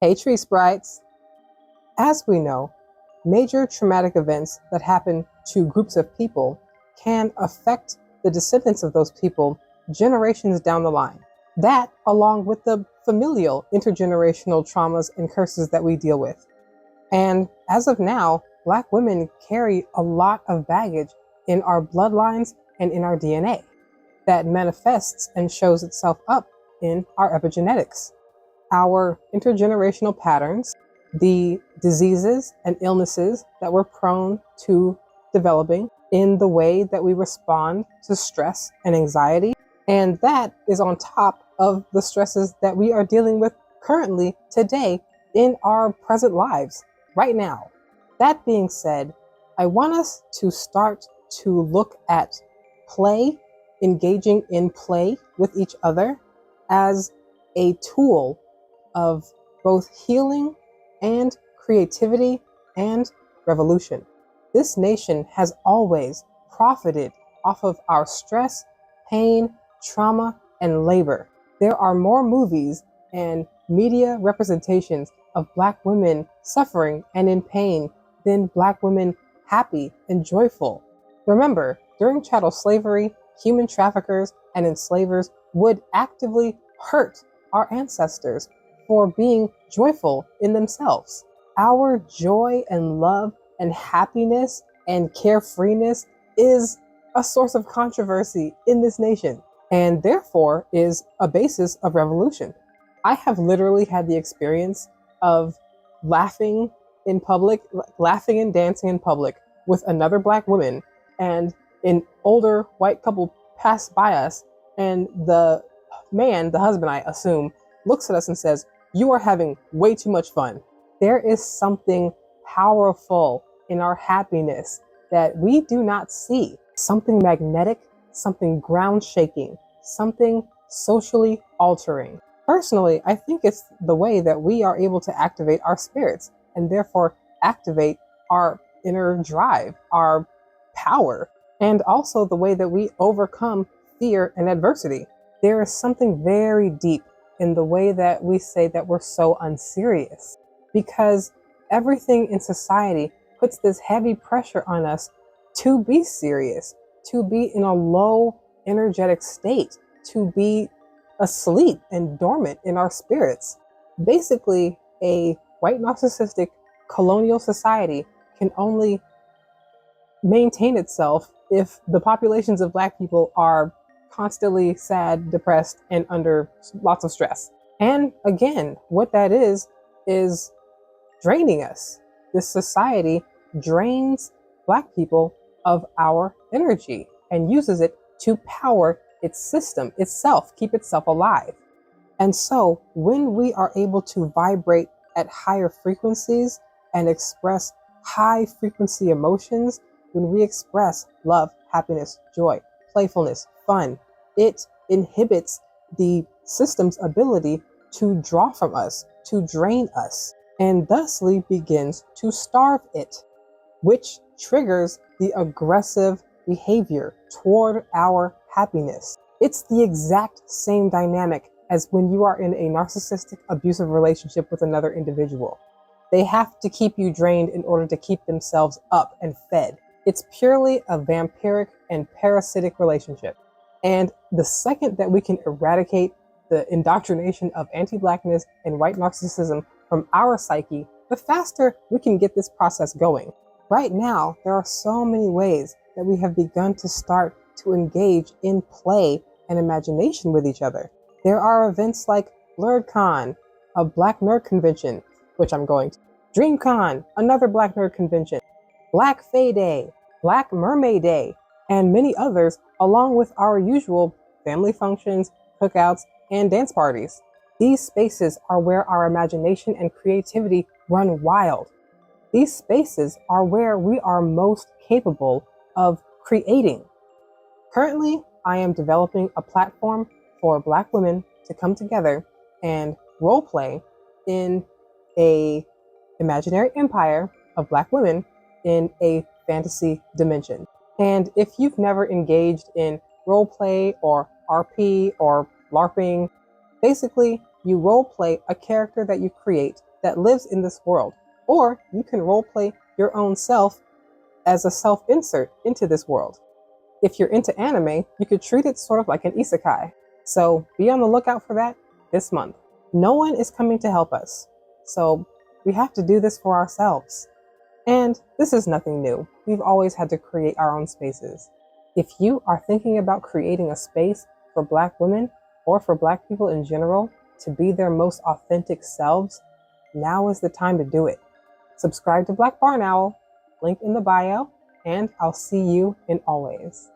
Hey, tree sprites. As we know, major traumatic events that happen to groups of people can affect the descendants of those people generations down the line. That, along with the familial intergenerational traumas and curses that we deal with. And as of now, Black women carry a lot of baggage in our bloodlines and in our DNA that manifests and shows itself up in our epigenetics. Our intergenerational patterns, the diseases and illnesses that we're prone to developing in the way that we respond to stress and anxiety. And that is on top of the stresses that we are dealing with currently today in our present lives right now. That being said, I want us to start to look at play, engaging in play with each other as a tool of both healing and creativity and revolution. This nation has always profited off of our stress, pain, trauma, and labor. There are more movies and media representations of Black women suffering and in pain than Black women happy and joyful. Remember, during chattel slavery, human traffickers and enslavers would actively hurt our ancestors for being joyful in themselves. Our joy and love and happiness and carefreeness is a source of controversy in this nation, and therefore is a basis of revolution. I have literally had the experience of laughing in public, laughing and dancing in public with another Black woman, and an older white couple passed by us, and the man, the husband I assume, looks at us and says, "You are having way too much fun." There is something powerful in our happiness that we do not see. Something magnetic, something ground shaking, something socially altering. Personally, I think it's the way that we are able to activate our spirits and therefore activate our inner drive, our power, and also the way that we overcome fear and adversity. There is something very deep in the way that we say that we're so unserious, because everything in society puts this heavy pressure on us to be serious, to be in a low energetic state, to be asleep and dormant in our spirits. Basically, a white narcissistic colonial society can only maintain itself if the populations of Black people are constantly sad, depressed, and under lots of stress. And again, what that is draining us. This society drains Black people of our energy and uses it to power its system, itself, keep itself alive. And so when we are able to vibrate at higher frequencies and express high frequency emotions, when we express love, happiness, joy, playfulness, fun, it inhibits the system's ability to draw from us, to drain us, and thusly begins to starve it, which triggers the aggressive behavior toward our happiness. It's the exact same dynamic as when you are in a narcissistic, abusive relationship with another individual. They have to keep you drained in order to keep themselves up and fed. It's purely a vampiric and parasitic relationship. And the second that we can eradicate the indoctrination of anti-Blackness and white narcissism from our psyche, the faster we can get this process going. Right now, there are so many ways that we have begun to start to engage in play and imagination with each other. There are events like BlurredCon, a Black nerd convention, which I'm going to, DreamCon, another Black nerd convention, Black Fae Day, Black Mermaid Day, and many others, along with our usual family functions, cookouts, and dance parties. These spaces are where our imagination and creativity run wild. These spaces are where we are most capable of creating. Currently, I am developing a platform for Black women to come together and role play in a imaginary empire of Black women in a fantasy dimension. And if you've never engaged in role play or RP or LARPing, basically you role play a character that you create that lives in this world. Or you can roleplay your own self as a self-insert into this world. If you're into anime, you could treat it sort of like an isekai. So be on the lookout for that this month. No one is coming to help us, so we have to do this for ourselves. And this is nothing new. We've always had to create our own spaces. If you are thinking about creating a space for Black women or for Black people in general to be their most authentic selves, now is the time to do it. Subscribe to Black Barn Owl, link in the bio, and I'll see you in Always.